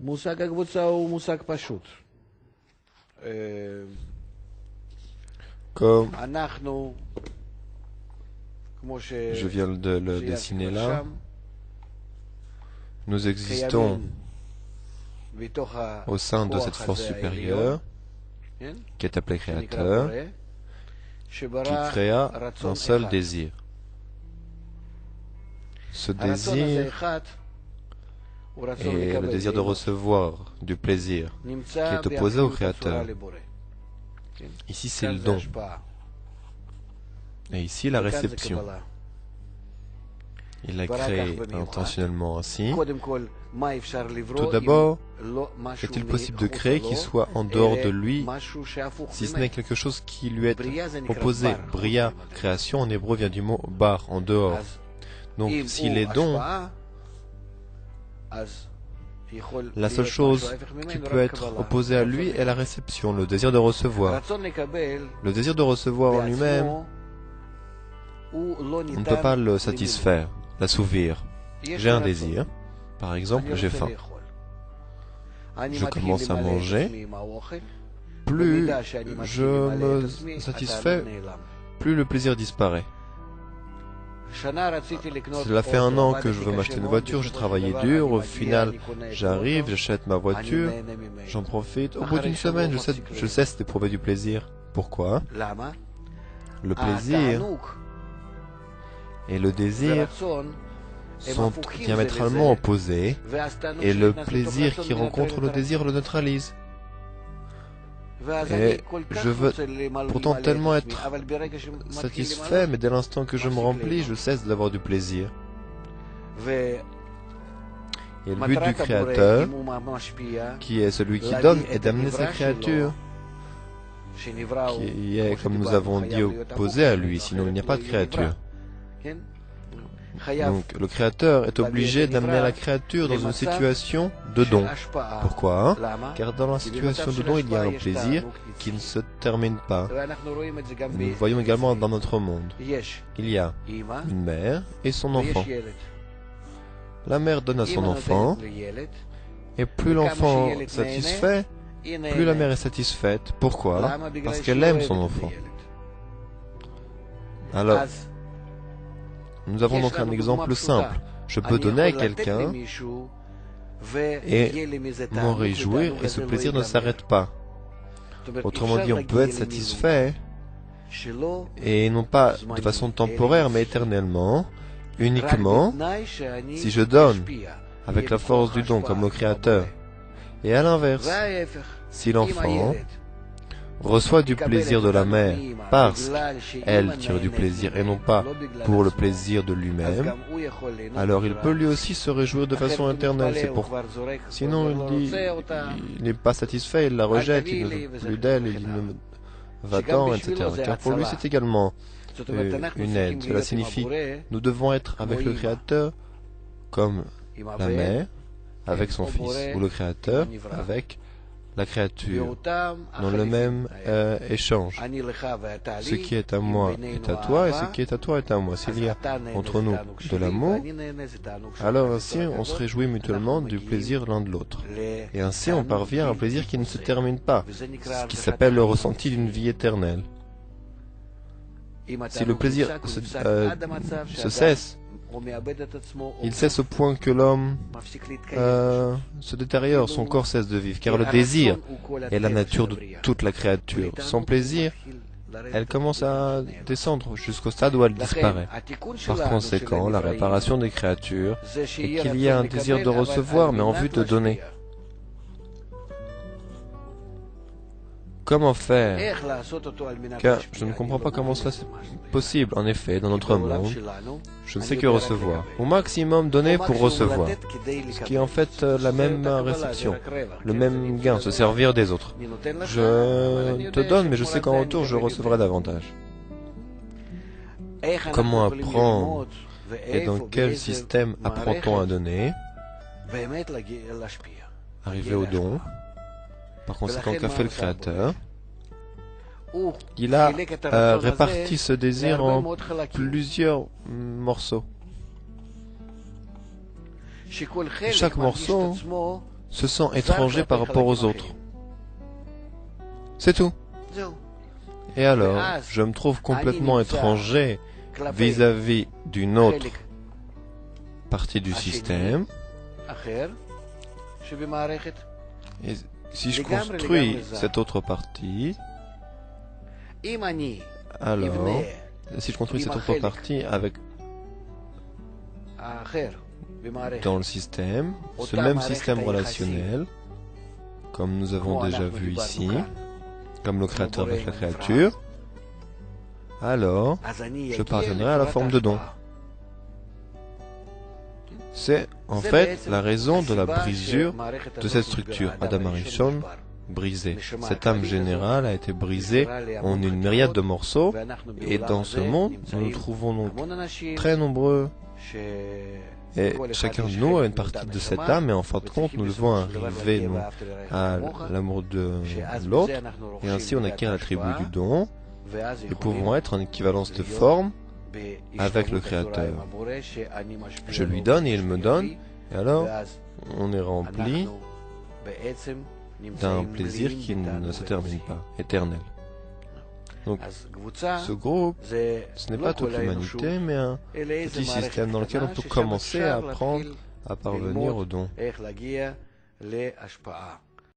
מושג הקבוצה הוא מושג פשוט. Comme אנחנו, כמו je viens de le dessiner là, nous existons au sein de cette force supérieure qui est appelée créateur, qui créa un seul désir. Ce désir est le désir de recevoir du plaisir, qui est opposé au créateur. Ici, c'est le don. Et ici, la réception. Il l'a créé intentionnellement ainsi. Tout d'abord, est-il possible de créer qui soit en dehors de lui, si ce n'est quelque chose qui lui est opposé? Bria, création, en hébreu vient du mot bar, en dehors. Donc, s'il est don, la seule chose qui peut être opposée à lui est la réception, le désir de recevoir. Le désir de recevoir en lui-même, on ne peut pas le satisfaire, l'assouvir. J'ai un désir, par exemple, j'ai faim. Je commence à manger, plus je me satisfais, plus le plaisir disparaît. Cela fait 1 an que je veux m'acheter une voiture, j'ai travaillé dur, au final j'arrive, j'achète ma voiture, j'en profite. Au bout d'une semaine, je cesse d'éprouver du plaisir. Pourquoi? Le plaisir et le désir sont diamétralement opposés, et le plaisir qui rencontre le désir le neutralise. Et je veux pourtant tellement être satisfait, mais dès l'instant que je me remplis, je cesse d'avoir du plaisir. Et le but du Créateur, qui est celui qui donne, est d'amener sa créature, qui est, comme nous avons dit, opposée à lui, sinon il n'y a pas de créature. Donc le Créateur est obligé d'amener la créature dans une situation de don. Pourquoi? Car dans la situation de don, il y a un plaisir qui ne se termine pas. Nous le voyons également dans notre monde. Il y a une mère et son enfant. La mère donne à son enfant, et plus l'enfant satisfait, plus la mère est satisfaite. Pourquoi? Parce qu'elle aime son enfant. Alors, nous avons donc un exemple simple. Je peux donner à quelqu'un et m'en réjouir, et ce plaisir ne s'arrête pas. Autrement dit, on peut être satisfait, et non pas de façon temporaire, mais éternellement, uniquement si je donne avec la force du don comme le Créateur. Et à l'inverse, si l'enfant reçoit du plaisir de la mère parce qu'elle tire du plaisir et non pas pour le plaisir de lui-même, alors il peut lui aussi se réjouir de façon éternelle. C'est pour... Sinon, il dit, il n'est pas satisfait, il la rejette, il ne veut plus d'elle, il dit va-t'en, etc. Car pour lui, c'est également une aide. Cela signifie, nous devons être avec le Créateur comme la mère avec son fils, ou le Créateur avec la créature, dans le même échange. Ce qui est à moi est à toi, et ce qui est à toi est à moi. S'il y a entre nous de l'amour, alors ainsi on se réjouit mutuellement du plaisir l'un de l'autre. Et ainsi on parvient à un plaisir qui ne se termine pas, ce qui s'appelle le ressenti d'une vie éternelle. Si le plaisir se cesse, il cesse au point que l'homme se détériore, son corps cesse de vivre, car le désir est la nature de toute la créature. Sans plaisir, elle commence à descendre jusqu'au stade où elle disparaît. Par conséquent, la réparation des créatures est qu'il y a un désir de recevoir, mais en vue de donner. Comment faire? Car je ne comprends pas comment cela est possible. En effet, dans notre monde, je ne sais que recevoir. Au maximum, donner pour recevoir. Ce qui est en fait la même réception, le même gain, se servir des autres. Je te donne, mais je sais qu'en retour, je recevrai davantage. Comment apprendre et dans quel système apprend-on à donner? Arriver au don. Par conséquent, qu'a fait le Créateur? Il a réparti ce désir en plusieurs morceaux. Et chaque morceau se sent étranger par rapport aux autres. C'est tout. Et alors, je me trouve complètement étranger vis-à-vis d'une autre partie du système. Et si je construis cette autre partie, alors, si je construis cette autre partie avec dans le système, ce même système relationnel, comme nous avons déjà vu ici, comme le créateur avec la créature, alors je parviendrai à la forme de don. C'est en fait la raison de la brisure de cette structure. Adam Arishon brisée. Cette âme générale a été brisée en une myriade de morceaux, et dans ce monde, nous nous trouvons donc très nombreux. Et chacun de nous a une partie de cette âme, et en fin de compte, nous devons arriver nous, à l'amour de l'autre, et ainsi on acquiert l'attribut du don, et pouvons être en équivalence de forme avec le Créateur. Je lui donne et il me donne, et alors on est rempli d'un plaisir qui ne se termine pas, éternel. Donc, ce groupe, ce n'est pas toute l'humanité, mais un petit système dans lequel on peut commencer à apprendre à parvenir au don.